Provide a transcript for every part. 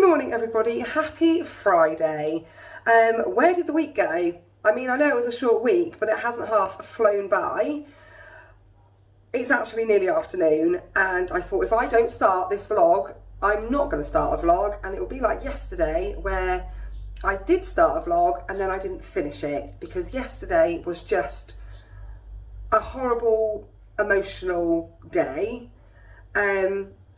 morning everybody, happy Friday. Where did the week go? I mean, I know it was a short week, but it hasn't half flown by. It's actually nearly afternoon, and I thought if I don't start this vlog, I'm not going to start a vlog, and it will be like yesterday where I did start a vlog and then I didn't finish it, because yesterday was just a horrible emotional day.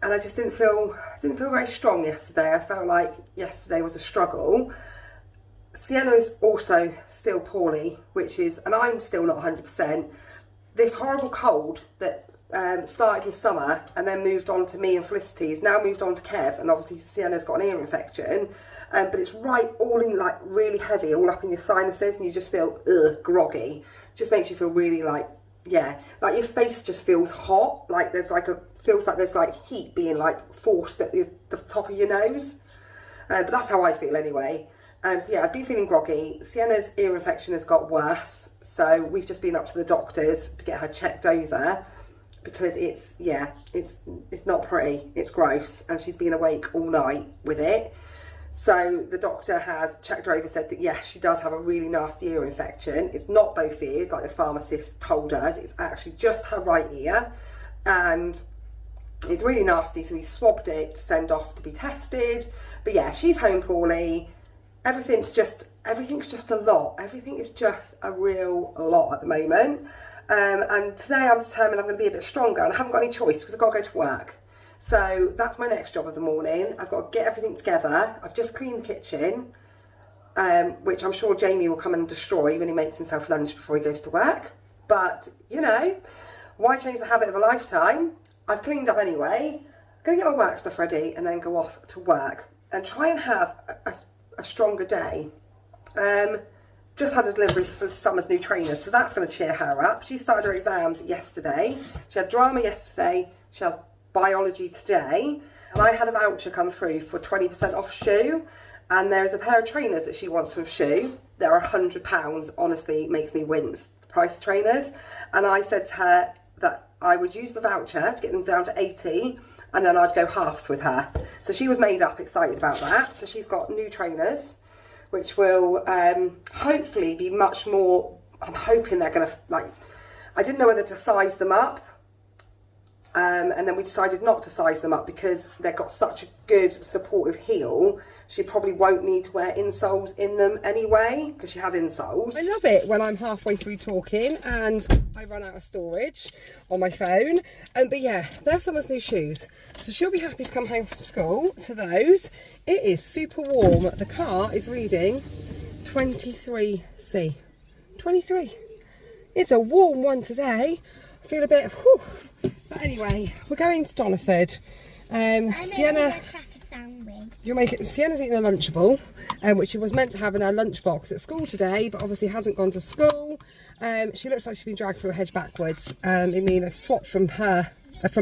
And I just didn't feel very strong yesterday. I felt like yesterday was a struggle. Sienna is also still poorly, and I'm still not 100%. This horrible cold that started with Summer and then moved on to me and Felicity has now moved on to Kev, and obviously Sienna's got an ear infection, but it's right all in, like really heavy, all up in your sinuses, and you just feel groggy. Just makes you feel really like your face just feels hot, like there's like heat being like forced at the top of your nose, but that's how I feel anyway. So yeah, I've been feeling groggy. Sienna's ear infection has got worse, so we've just been up to the doctors to get her checked over, because it's not pretty, it's gross, and she's been awake all night with it. So the doctor has checked her over, said that yes, she does have a really nasty ear infection. It's not both ears like the pharmacist told us, it's actually just her right ear, and it's really nasty, so he swabbed it to send off to be tested. But yeah, she's home poorly. Everything's just a lot. Everything is just a real lot at the moment. And today I'm determined I'm going to be a bit stronger, and I haven't got any choice because I've got to go to work. So that's my next job of the morning. I've got to get everything together. I've just cleaned the kitchen, which I'm sure Jamie will come and destroy when he makes himself lunch before he goes to work. But, you know, why change the habit of a lifetime? I've cleaned up anyway. I'm going to get my work stuff ready and then go off to work and try and have a stronger day. Just had a delivery for Summer's new trainers, so that's going to cheer her up. She started her exams yesterday. She had drama yesterday. She has biology today, and I had a voucher come through for 20% off shoe, and there's a pair of trainers that she wants from Shoe. They're £100. Honestly, it makes me wince, the price of trainers. And I said to her that I would use the voucher to get them down to 80, and then I'd go halves with her. So she was made up, excited about that. So she's got new trainers, which will hopefully be much more, I'm hoping they're gonna, like, I didn't know whether to size them up, and then we decided not to size them up because they've got such a good supportive heel. She probably won't need to wear insoles in them anyway, because she has insoles. I love it when I'm halfway through talking and I run out of storage on my phone. But yeah, there's Summer's new shoes. So she'll be happy to come home from school to those. It is super warm. The car is reading 23C. 23. It's a warm one today. I feel a bit, whew. But anyway, we're going to Doniford. Sienna, Sienna's eating a Lunchable, which she was meant to have in her lunchbox at school today, but obviously hasn't gone to school. She looks like she's been dragged through a hedge backwards. I mean, I've swapped from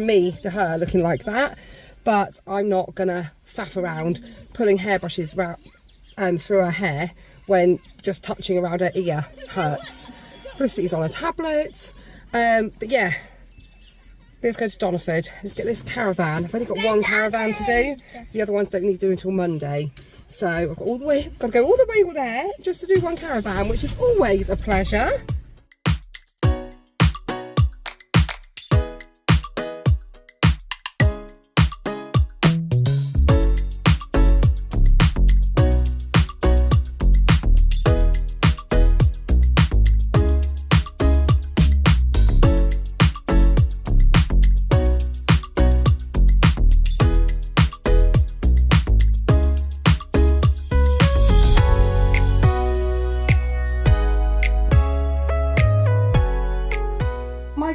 me to her looking like that, but I'm not gonna faff around pulling hairbrushes through her hair when just touching around her ear hurts. Felicity's on a tablet. But yeah, let's go to Doniford. Let's get this caravan. I've only got one caravan to do. The other ones don't need to do until Monday. So I've got to go all the way there just to do one caravan, which is always a pleasure.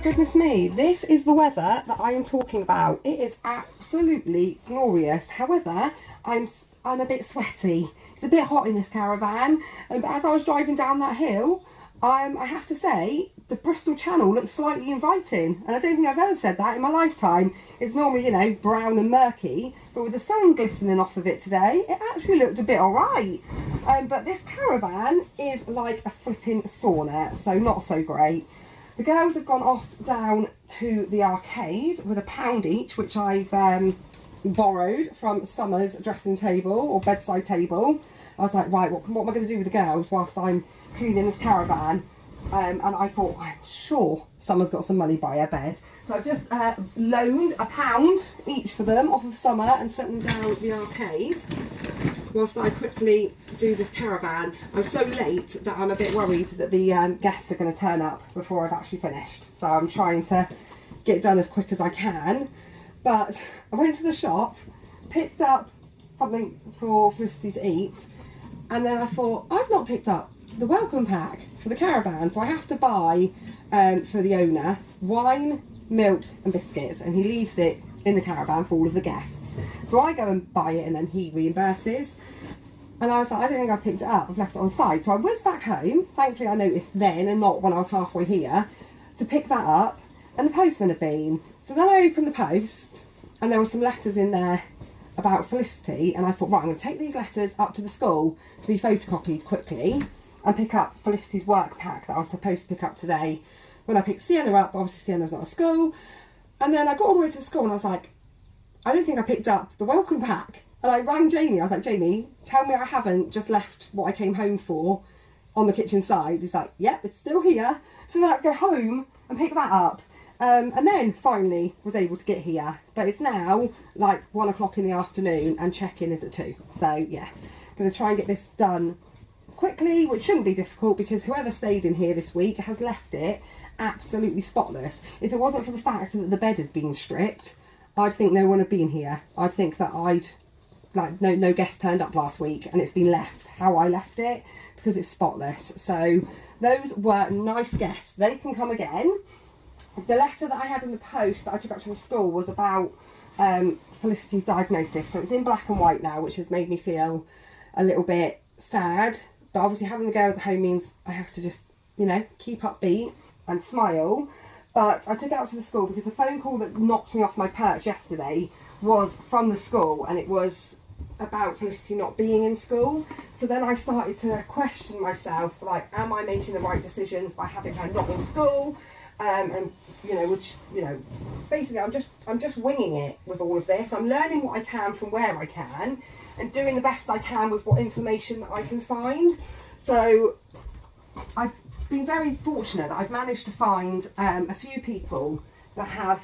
Goodness me, this is the weather that I am talking about. It is absolutely glorious. However, I'm a bit sweaty. It's a bit hot in this caravan, but as I was driving down that hill, I have to say the Bristol Channel looks slightly inviting, and I don't think I've ever said that in my lifetime. It's normally, you know, brown and murky, but with the sun glistening off of it today, it actually looked a bit alright. But this caravan is like a flipping sauna, so not so great. The girls have gone off down to the arcade with £1 each, which I've borrowed from Summer's dressing table or bedside table. I was like, right, what am I going to do with the girls whilst I'm cleaning this caravan? And I thought, I'm sure Summer's got some money by her bed. So I've just loaned £1 each for them off of Summer and sent them down the arcade whilst I quickly do this caravan. I'm so late that I'm a bit worried that the guests are going to turn up before I've actually finished. So I'm trying to get it done as quick as I can. But I went to the shop, picked up something for Felicity to eat, and then I thought, I've not picked up the welcome pack for the caravan, so I have to buy for the owner wine, milk and biscuits, and he leaves it in the caravan for all of the guests. So I go and buy it and then he reimburses. And I was like, I don't think I've picked it up, I've left it on side. So I whizzed back home, thankfully I noticed then and not when I was halfway here, to pick that up, and the postman had been. So then I opened the post and there were some letters in there about Felicity, and I thought, right, I'm going to take these letters up to the school to be photocopied quickly and pick up Felicity's work pack that I was supposed to pick up today. When I picked Sienna up, obviously Sienna's not at school, and then I got all the way to the school and I was like, I don't think I picked up the welcome pack. And I rang Jamie, I was like, Jamie, tell me I haven't just left what I came home for on the kitchen side. He's like, yep, it's still here. So then I had to go home and pick that up. And then finally was able to get here. But it's now like 1 o'clock in the afternoon and check-in is at 2. So yeah, going to try and get this done quickly, which shouldn't be difficult because whoever stayed in here this week has left it absolutely spotless. If it wasn't for the fact that the bed had been stripped, I'd think no one had been here. I'd think that no guest turned up last week and it's been left how I left it because it's spotless. So those were nice guests. They can come again. The letter that I had in the post that I took up to the school was about Felicity's diagnosis. So it's in black and white now, which has made me feel a little bit sad. But obviously having the girls at home means I have to just, you know, keep upbeat and smile. But I took it out to the school because the phone call that knocked me off my perch yesterday was from the school, and it was about Felicity not being in school. So then I started to question myself, like, am I making the right decisions by having her not in school? And you know, which, you know, basically I'm just winging it with all of this. I'm learning what I can from where I can and doing the best I can with what information that I can find. So I've been very fortunate that I've managed to find a few people that have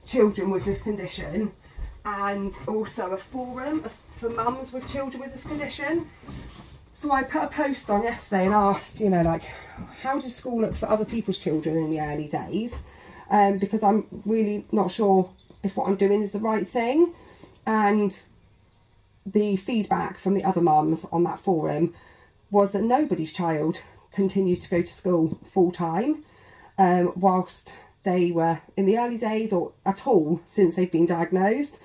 children with this condition, and also a forum for mums with children with this condition. So I put a post on yesterday and asked, you know, like, how does school look for other people's children in the early days? Because I'm really not sure if what I'm doing is the right thing. And the feedback from the other mums on that forum was that nobody's child continued to go to school full time whilst they were in the early days or at all since they've been diagnosed.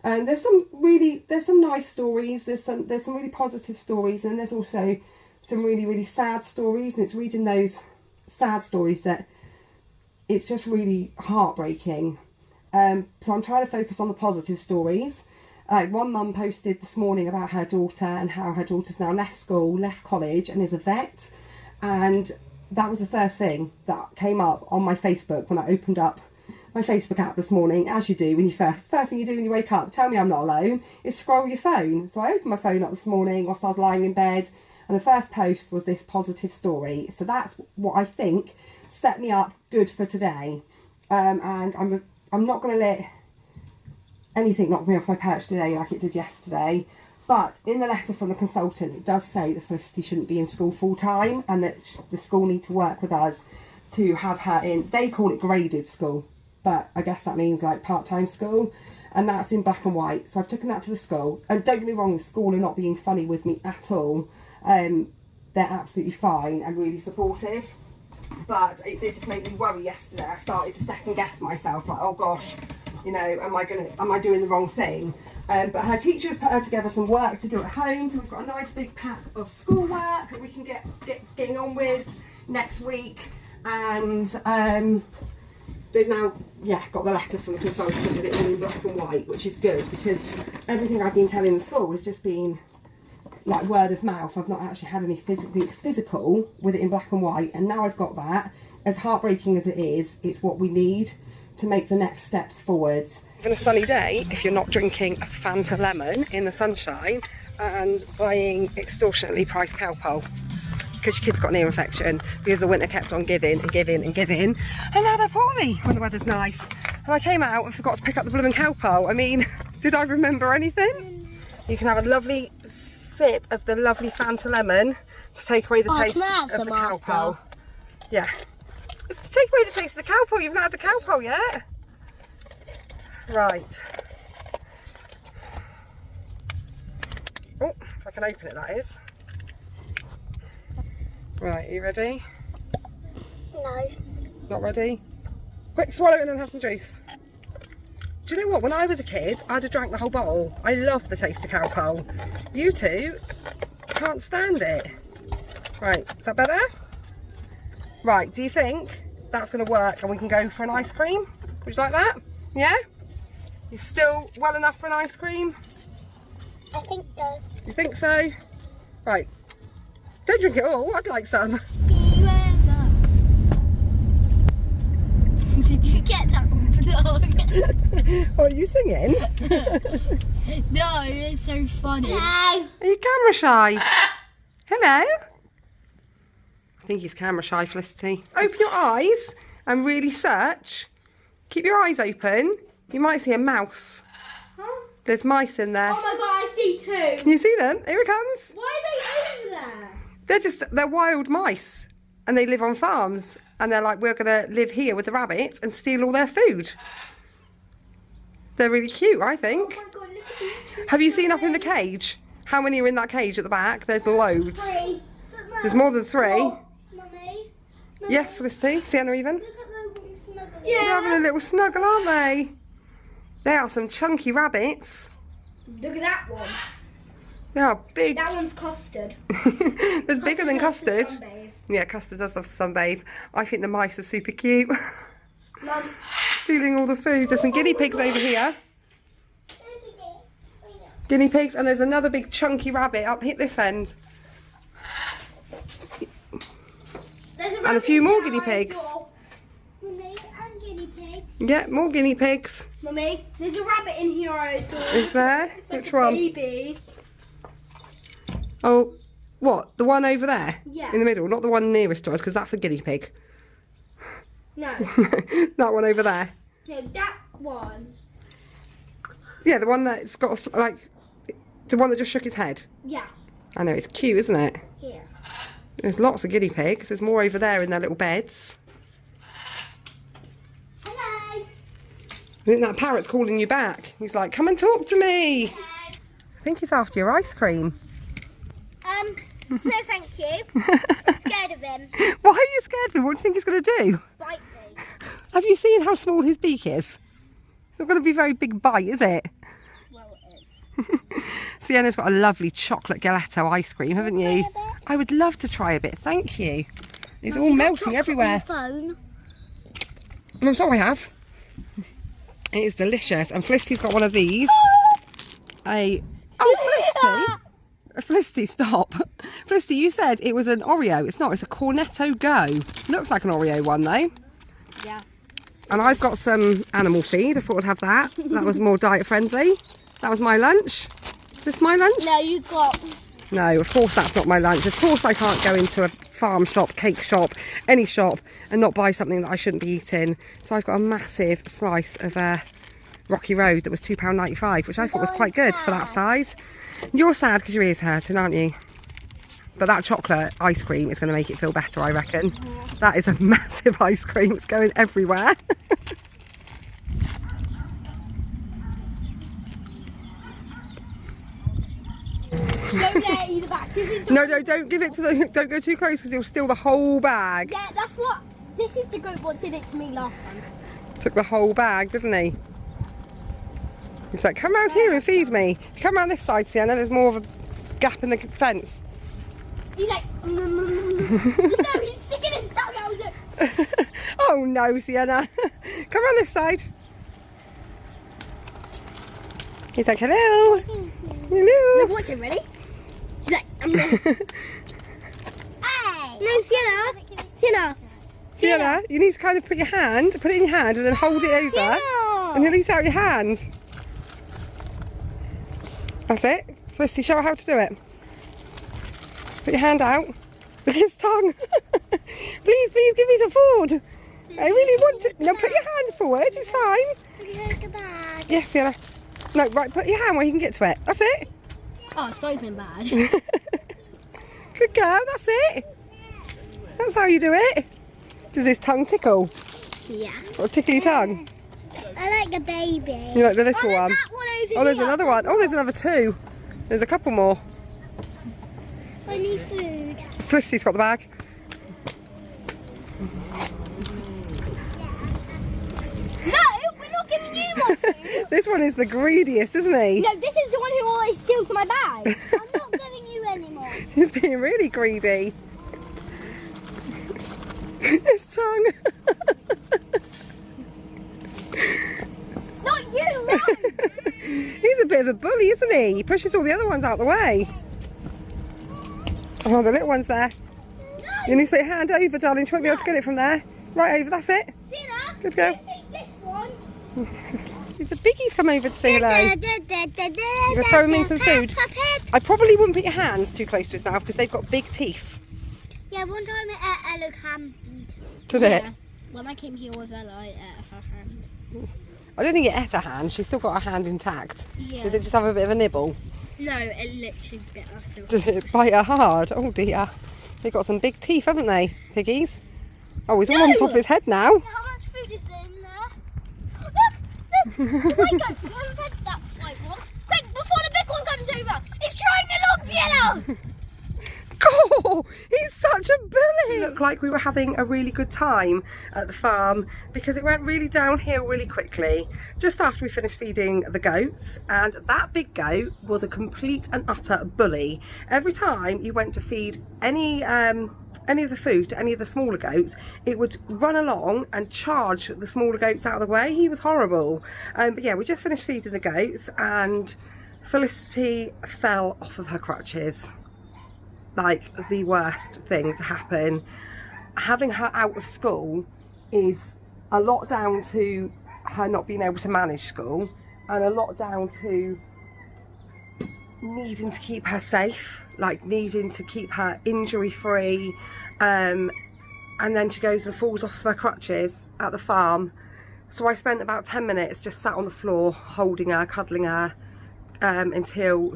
And there's some nice stories, there's some really positive stories, and there's also some really sad stories, and it's reading those sad stories that it's just really heartbreaking. So I'm trying to focus on the positive stories. One mum posted this morning about her daughter and how her daughter's now left school, left college, and is a vet, and that was the first thing that came up on my Facebook when I opened up my Facebook app this morning, as you do when you first thing you do when you wake up, tell me I'm not alone, is scroll your phone. So I opened my phone up this morning whilst I was lying in bed, and the first post was this positive story. So that's what I think set me up good for today. And I'm not going to let anything knock me off my perch today like it did yesterday. But in the letter from the consultant, it does say that Felicity shouldn't be in school full time, and that the school need to work with us to have her in, they call it graded school, but I guess that means like part-time school, and that's in black and white. So I've taken that to the school, and don't get me wrong, the school are not being funny with me at all. They're absolutely fine and really supportive, but it did just make me worry yesterday. I started to second guess myself, like, oh gosh, you know, am I doing the wrong thing? But her teachers put her together some work to do at home, so we've got a nice big pack of schoolwork that we can getting on with next week. And they've now, got the letter from the consultant with it all in black and white, which is good, because everything I've been telling the school has just been like word of mouth. I've not actually had anything physical with it in black and white, and now I've got that. As heartbreaking as it is, it's what we need to make the next steps forwards. On a sunny day, if you're not drinking a Fanta lemon in the sunshine and buying extortionately priced Cowpole because your kid's got an ear infection because the winter kept on giving and giving and giving, and now they're poorly when the weather's nice. And I came out and forgot to pick up the blooming Cowpole. I mean, did I remember anything? You can have a lovely sip of the lovely Fanta lemon to take away the taste of the Cowpole. Yeah. It's to take away the taste of the Cowpole. You've not had the Cowpole yet. Right. Oh, if I can open it, that is. Right, are you ready? No. Not ready? Quick, swallow it and then have some juice. Do you know what? When I was a kid, I'd have drank the whole bottle. I love the taste of Cowpole. You two can't stand it. Right, is that better? Right, do you think that's going to work and we can go for an ice cream? Would you like that? Yeah? You're still well enough for an ice cream? I think so. You think so? Right. Don't drink it all, I'd like some. Did you get that vlog? What, are you singing? No, it's so funny. No. Are you camera shy? Hello? I think he's camera shy, Felicity. Open your eyes and really search. Keep your eyes open. You might see a mouse. Huh? There's mice in there. Oh my god, I see two. Can you see them? Here it comes. Why are they over there? They're wild mice and they live on farms and they're like, we're going to live here with the rabbits and steal all their food. They're really cute, I think. Oh my god, look at these two. Have you seen up in the cage? How many are in that cage at the back? There's loads. 3. There's more than 3. Oh, Mummy. Yes, Felicity. Sienna even. Look at the little snuggle. They're having a little snuggle, aren't they? They are some chunky rabbits. Look at that one. They are big. That one's custard. There's bigger than custard. Sunbathe. Yeah, custard does love to sunbathe. I think the mice are super cute. Mum. Stealing all the food. There's some guinea pigs over here. Guinea pigs, and there's another big chunky rabbit up here this end. And a few more guinea pigs. Mummy, and guinea pigs. Yeah, more guinea pigs. Mummy, there's a rabbit in here I adore. Is there? It's like Which a one? Baby. Oh, what? The one over there? Yeah. In the middle, not the one nearest to us, because that's a guinea pig. No. That one over there. No, that one. Yeah, the one that's got, like, the one that just shook its head. Yeah. I know, it's cute, isn't it? Yeah. There's lots of guinea pigs. There's more over there in their little beds. Hello. I think that parrot's calling you back. He's like, come and talk to me. Hello. I think he's after your ice cream. No, thank you. I'm scared of him. Why are you scared of him? What do you think he's going to do? Bite me. Have you seen how small his beak is? It's not going to be a very big bite, is it? Well, it is. Sienna's got a lovely chocolate gelato ice cream, haven't you? I would love to try a bit, thank you. It's all melting everywhere. Phone. I'm sorry, I have. It is delicious. And Felicity's got one of these. Felicity! Felicity, stop. Felicity, you said it was an Oreo. It's not, it's a Cornetto Go. Looks like an Oreo one though. Yeah. And I've got some animal feed. I thought I'd have that. That was more diet friendly. That was my lunch. Is this my lunch? No, you got... No, of course that's not my lunch. Of course I can't go into a farm shop, cake shop, any shop and not buy something that I shouldn't be eating. So I've got a massive slice of Rocky Road that was £2.95, which I thought was quite good for that size. You're sad because your ear's hurting, aren't you? But that chocolate ice cream is going to make it feel better, I reckon. Yeah. That is a massive ice cream. It's going everywhere. Don't get it either back. No, don't give it to the... Don't go too close because he'll steal the whole bag. Yeah, that's what... This is the goat what did it to me last time. Took the whole bag, didn't he? He's like, come round here and feed me. Come round this side, Sienna. There's more of a gap in the fence. He's like... No, he's sticking his tongue out of it. Oh no, Sienna. Come round this side. He's like, hello. Hello. No, watch him, ready? He's like, Hey! No, Sienna. Sienna. Sienna, you need to kind of put it in your hand and then hold it over. Sienna. And he'll eat out your hand. That's it. Felicity, show her how to do it. Put your hand out. Look at his tongue. Please, please give me some food. I really want to. No, put your hand forward. It's fine. Take a bag. Yes, Sienna. No, right, put your hand where you can get to it. That's it. Oh, it's not even bad. Good girl, that's it. That's how you do it. Does his tongue tickle? Yeah. Or tickle your tongue? I like the baby. You like the little one? That one over Oh, there's here. another one. Oh, there's another two. There's a couple more. I need food. Felicity's got the bag. No, we're not giving you my food. This one is the greediest, isn't he? No, this is the one who always steals my bag. I'm not giving you any more. He's being really greedy. His tongue. Not you, no. He's a bit of a bully, isn't he? He pushes all the other ones out the way. Oh, the little one's there. No. You need to put your hand over, darling. She won't be able to get it from there. Right over, that's it. Sienna, Good girl. you take this one. The biggies come over to say hello. You're gonna throw him in some food. I probably wouldn't put your hands too close to his mouth because they've got big teeth. Yeah, one time I looked hand. Did it? When I came here with Ella, I ate her hand. I don't think it ate her hand. She's still got her hand intact. Yeah. Did it just have a bit of a nibble? No, it literally bit us. Did it bite her hard? Oh dear. They've got some big teeth, haven't they, piggies? Oh, he's all on top of his head now. How much food is in there? Look! Oh my god, you haven't fed that white one. Quick, before the big one comes over! It's trying along, Sienna! Oh, he's such a bully! It looked like we were having a really good time at the farm because it went really downhill really quickly just after we finished feeding the goats, and that big goat was a complete and utter bully. Every time you went to feed any of the food to any of the smaller goats, it would run along and charge the smaller goats out of the way. He was horrible. But yeah, we just finished feeding the goats and Felicity fell off of her crutches. Like the worst thing to happen. Having her out of school is a lot down to her not being able to manage school and a lot down to needing to keep her safe, like needing to keep her injury free, and then she goes and falls off her crutches at the farm. So I spent about 10 minutes just sat on the floor holding her, cuddling her, until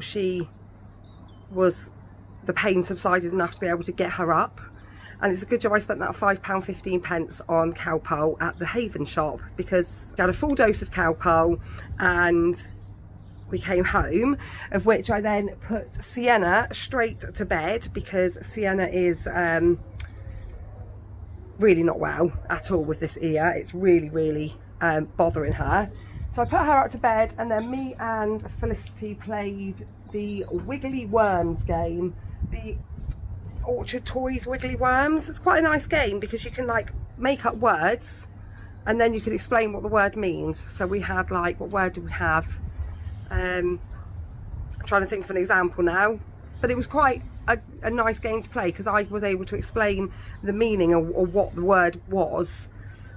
the pain subsided enough to be able to get her up. And it's a good job I spent that £5.15 on Cowpole at the Haven shop because we had a full dose of Cowpole and we came home, of which I then put Sienna straight to bed because Sienna is really not well at all with this ear. It's really bothering her. So I put her out to bed and then me and Felicity played the Wiggly Worms game. The Orchard Toys Wiggly Worms. It's quite a nice game because you can like make up words and then you can explain what the word means. So we had like, what word did we have? I'm trying to think of an example now, but it was quite a nice game to play because I was able to explain the meaning or what the word was.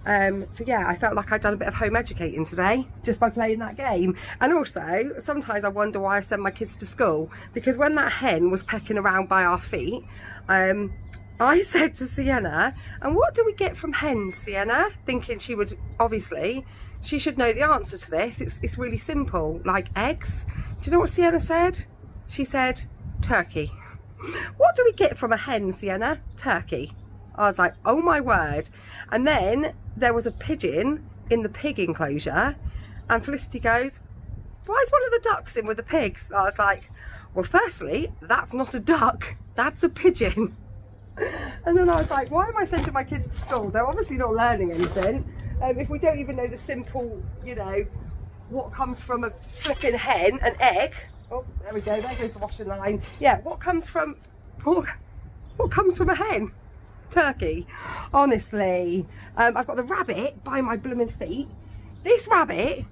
So yeah, I felt like I'd done a bit of home educating today just by playing that game. And also sometimes I wonder why I send my kids to school, because when that hen was pecking around by our feet, I said to Sienna, and what do we get from hens, Sienna? Thinking she would, obviously she should know the answer to this. It's really simple, like eggs. Do you know what Sienna said? She said turkey. What do we get from a hen, Sienna? Turkey. I was like, oh my word. And then there was a pigeon in the pig enclosure and Felicity goes, why is one of the ducks in with the pigs? I was like, well, firstly, that's not a duck, that's a pigeon. And then I was like, why am I sending my kids to school? They're obviously not learning anything. If we don't even know the simple, you know, what comes from a flipping hen, an egg. Oh, there we go, there goes the washing line. Yeah, what comes from a hen? Turkey. Honestly, I've got the rabbit by my blooming feet. This rabbit,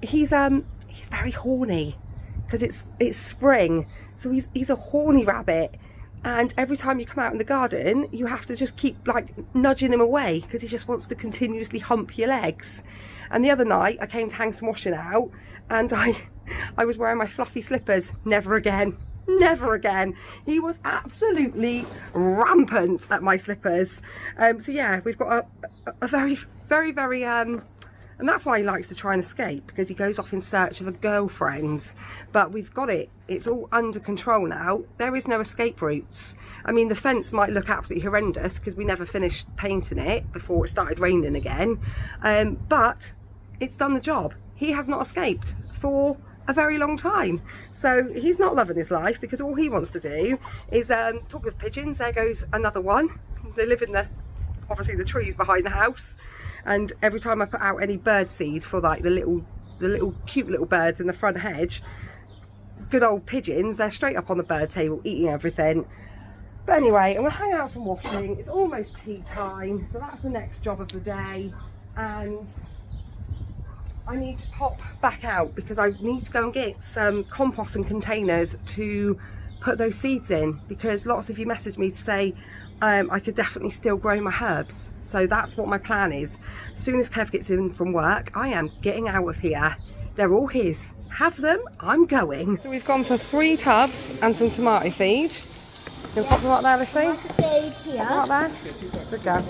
he's very horny because it's spring, so he's a horny rabbit, and every time you come out in the garden you have to just keep like nudging him away because he just wants to continuously hump your legs. And the other night I came to hang some washing out and I was wearing my fluffy slippers. Never again. Never again. He was absolutely rampant at my slippers. So yeah, we've got a very and that's why he likes to try and escape, because he goes off in search of a girlfriend. But we've got it. It's all under control now. There is no escape routes. I mean, the fence might look absolutely horrendous because we never finished painting it before it started raining again. But it's done the job. He has not escaped for a very long time. So he's not loving his life, because all he wants to do is talk with pigeons. There goes another one. They live in obviously the trees behind the house. And every time I put out any bird seed for like the little cute little birds in the front hedge, good old pigeons, they're straight up on the bird table eating everything. But anyway, I'm gonna hang out some washing. It's almost tea time, so that's the next job of the day. And I need to pop back out because I need to go and get some compost and containers to put those seeds in, because lots of you messaged me to say I could definitely still grow my herbs. So that's what my plan is. As soon as Kev gets in from work, I am getting out of here. They're all his. Have them, I'm going. So we've gone for 3 tubs and some tomato feed. Can you pop them up there, Lucy? Tomato feed here. Pop them up there. Good go.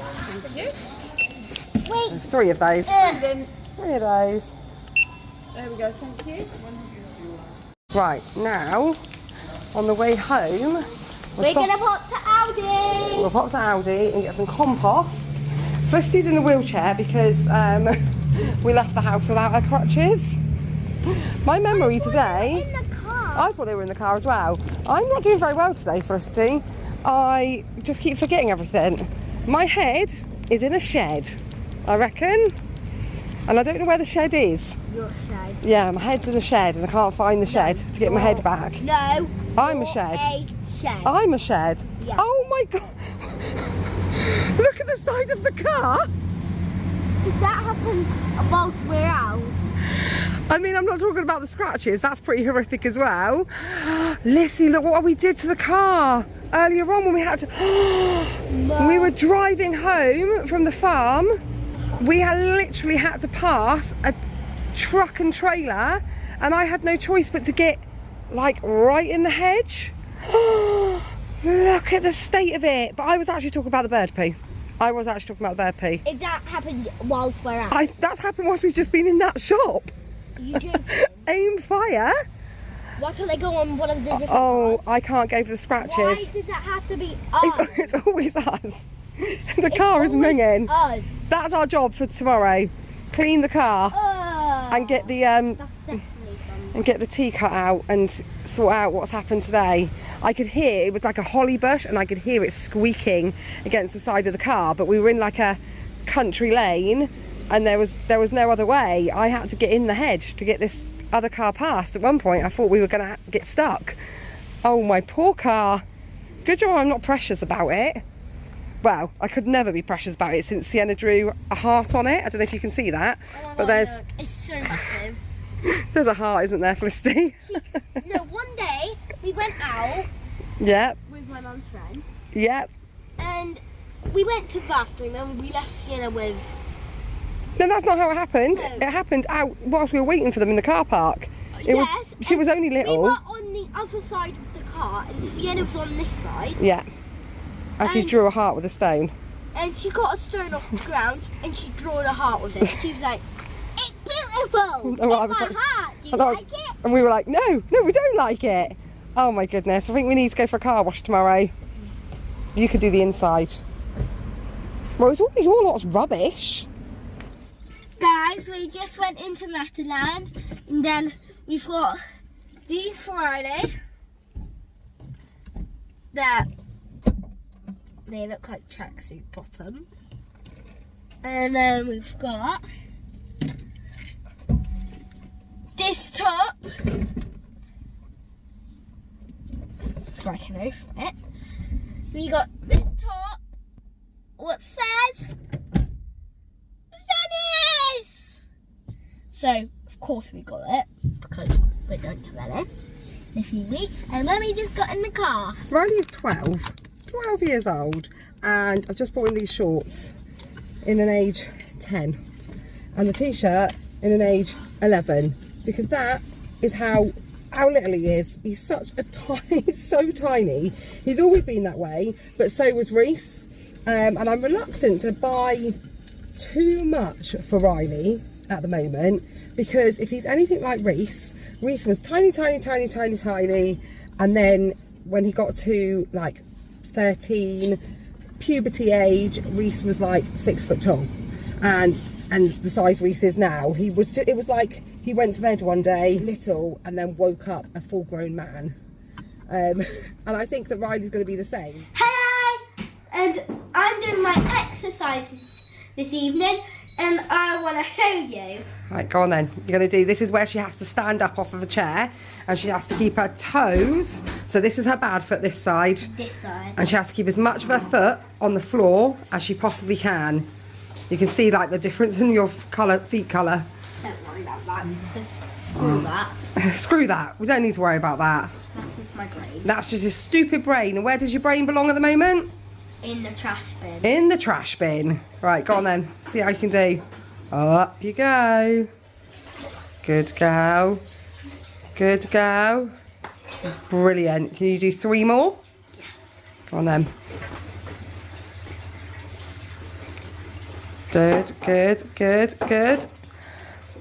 Wait. There's 3 of those. 3 of those. There we go, thank you. Right, now, on the way home, We're going to pop to Aldi. we'll pop to Aldi and get some compost. Felicity's in the wheelchair because we left the house without her crutches. My memory today... In the car. I thought they were in the car as well. I'm not doing very well today, Felicity. I just keep forgetting everything. My head is in a shed, I reckon. And I don't know where the shed is. Your shed. Yeah, my head's in a shed and I can't find the shed to get my head back. No. I'm a you're shed. A shed. I'm a shed? Yeah. Oh my god! Look at the side of the car! Does that happen whilst we're out? I mean, I'm not talking about the scratches, that's pretty horrific as well. Lissy, look what we did to the car earlier on when we had to... No. We were driving home from the farm. We literally had to pass a truck and trailer, and I had no choice but to get like right in the hedge. Look at the state of it. But I was actually talking about the bird poo. I was actually talking about the bird poo. If that happened whilst we're out? That's happened whilst we've just been in that shop. You joking? Aim fire. Why can't they go on one of the different Oh, cars? I can't go for the scratches. Why does that have to be us? It's always us. The car is always minging. us. That's our job for tomorrow. Clean the car and get the That's definitely fun. and get the tea cut out and sort out what's happened today. I could hear, it was like a holly bush, and I could hear it squeaking against the side of the car, but we were in like a country lane and there was no other way. I had to get in the hedge to get this other car past. At one point I thought we were going to get stuck. Oh, my poor car. Good job I'm not precious about it. Well, I could never be precious about it since Sienna drew a heart on it. I don't know if you can see that, Oh my but God, there's look, it's so massive. there's a heart, isn't there, Felicity? No, one day we went out Yep, with my mum's friend yep. and we went to the bathroom and we left Sienna with... No, that's not how it happened. No. It happened out whilst we were waiting for them in the car park. She was only We little. were on the other side of the car and Sienna was on this side. Yeah. As he And- drew a heart with a stone. And she got a stone off the ground and she drew a heart with it. She was like, "It's beautiful! Oh, I It's was my like- heart! Do you And, I was- like it?" and we were like, no, we don't like it. Oh my goodness, I think we need to go for a car wash tomorrow. You could do the inside. Well, it's all your lot's rubbish. Guys, we just went into Mataland and then we've got these Friday that they look like tracksuit bottoms. And then we've got this top. So I can open it. We got this top. What says Venice! So, of course we got it, because we're going to Venice in a few weeks. And Mummy just got in the car. Riley is 12 years old, and I've just bought him these shorts in an age 10. and the t-shirt in an age 11, because that is how little he is. He's such a tiny, he's so tiny. He's always been that way, but so was Reese. And I'm reluctant to buy too much for Riley at the moment, because if he's anything like Reese was tiny, and then when he got to like 13, puberty age, Reese was like 6 foot tall, and the size Reese is now, it was like he went to bed one day little and then woke up a full grown man. And I think that Riley's going to be the same. Hello, and I'm doing my exercises this evening, and I want to show you. Right, go on then. You're going to do, this is where she has to stand up off of a chair, and she has to keep her toes, so this is her bad foot this side, and she has to keep as much of her foot on the floor as she possibly can. You can see like the difference in your feet colour. Don't worry about that, just screw that. Screw that, we don't need to worry about that. That's just my brain. That's just your stupid brain. And where does your brain belong at the moment? In the trash bin. In the trash bin. Right, go on then. See how you can do. Up you go. Good girl. Good girl. Brilliant. Can you do 3 more? Yes. Go on then. Good.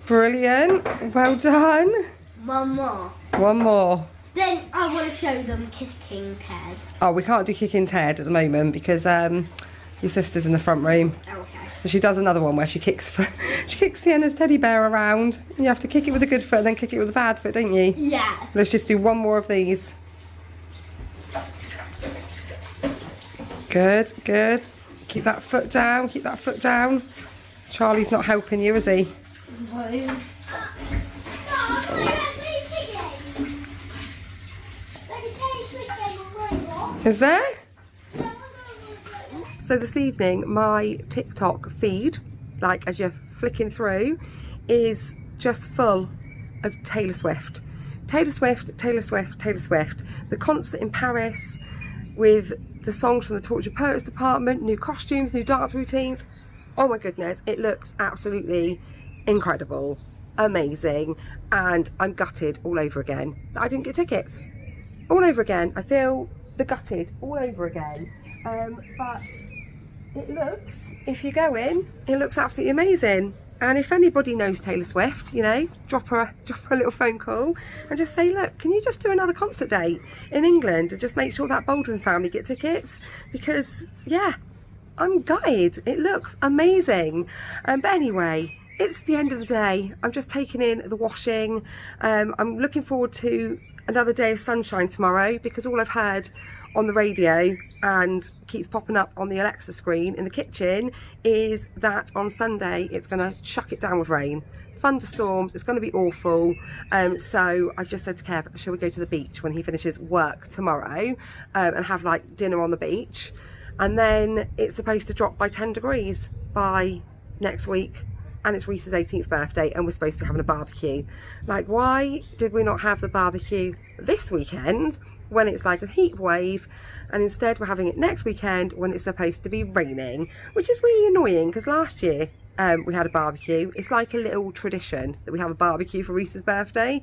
Brilliant. Well done. One more. One more. Then I want to show them kicking Ted. Oh, we can't do kicking Ted at the moment because your sister's in the front room. Okay. So she does another one where she kicks Sienna's teddy bear around. You have to kick it with a good foot and then kick it with a bad foot, don't you? Yes. Let's just do one more of these. Good. Keep that foot down. Charlie's not helping you, is he? No. Is there? So this evening, my TikTok feed, like as you're flicking through, is just full of Taylor Swift. Taylor Swift. The concert in Paris with the songs from the Tortured Poets department, new costumes, new dance routines. Oh my goodness, it looks absolutely incredible, amazing, and I'm gutted all over again that I didn't get tickets. All over again. I feel the gutted all over again. But it looks, if you go in, it looks absolutely amazing. And if anybody knows Taylor Swift, you know, drop her a little phone call and just say, look, can you just do another concert date in England and just make sure that Baldwin family get tickets? Because yeah, I'm gutted. It looks amazing. But anyway, it's the end of the day. I'm just taking in the washing. I'm looking forward to another day of sunshine tomorrow, because all I've heard on the radio and keeps popping up on the Alexa screen in the kitchen is that on Sunday it's going to chuck it down with rain. Thunderstorms, it's going to be awful. So I've just said to Kev, shall we go to the beach when he finishes work tomorrow and have like dinner on the beach? And then it's supposed to drop by 10 degrees by next week. And it's Reese's 18th birthday and we're supposed to be having a barbecue. Like, why did we not have the barbecue this weekend when it's like a heat wave, and instead we're having it next weekend when it's supposed to be raining, which is really annoying, because last year we had a barbecue. It's like a little tradition that we have a barbecue for Reese's birthday.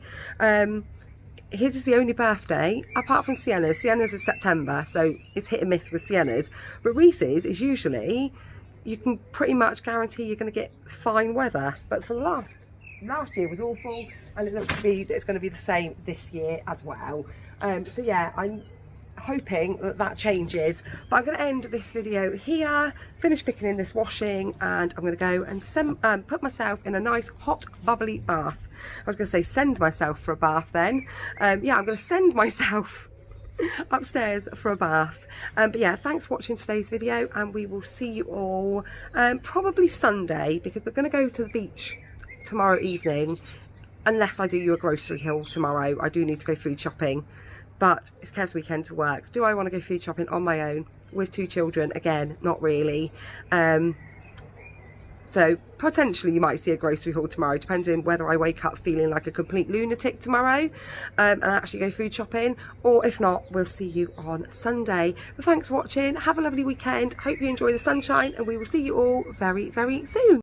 His is the only birthday apart from Sienna's. Sienna's is September, so it's hit and miss with Sienna's, but Reese's is usually, you can pretty much guarantee you're going to get fine weather. But for the last year was awful, and it looks to be that it's going to be the same this year as well. So yeah, I'm hoping that changes. But I'm going to end this video here, finish picking in this washing, and I'm going to go and put myself in a nice hot bubbly bath. I was going to say send myself for a bath then. Yeah, I'm going to send myself upstairs for a bath. But yeah, thanks for watching today's video, and we will see you all probably Sunday, because we're going to go to the beach tomorrow evening, unless I do you a grocery haul tomorrow. I do need to go food shopping, but it's Kev's weekend to work. Do I want to go food shopping on my own with 2 children? Again, not really. So potentially you might see a grocery haul tomorrow, depending whether I wake up feeling like a complete lunatic tomorrow and actually go food shopping, or if not, we'll see you on Sunday. But thanks for watching. Have a lovely weekend. Hope you enjoy the sunshine, and we will see you all very, very soon.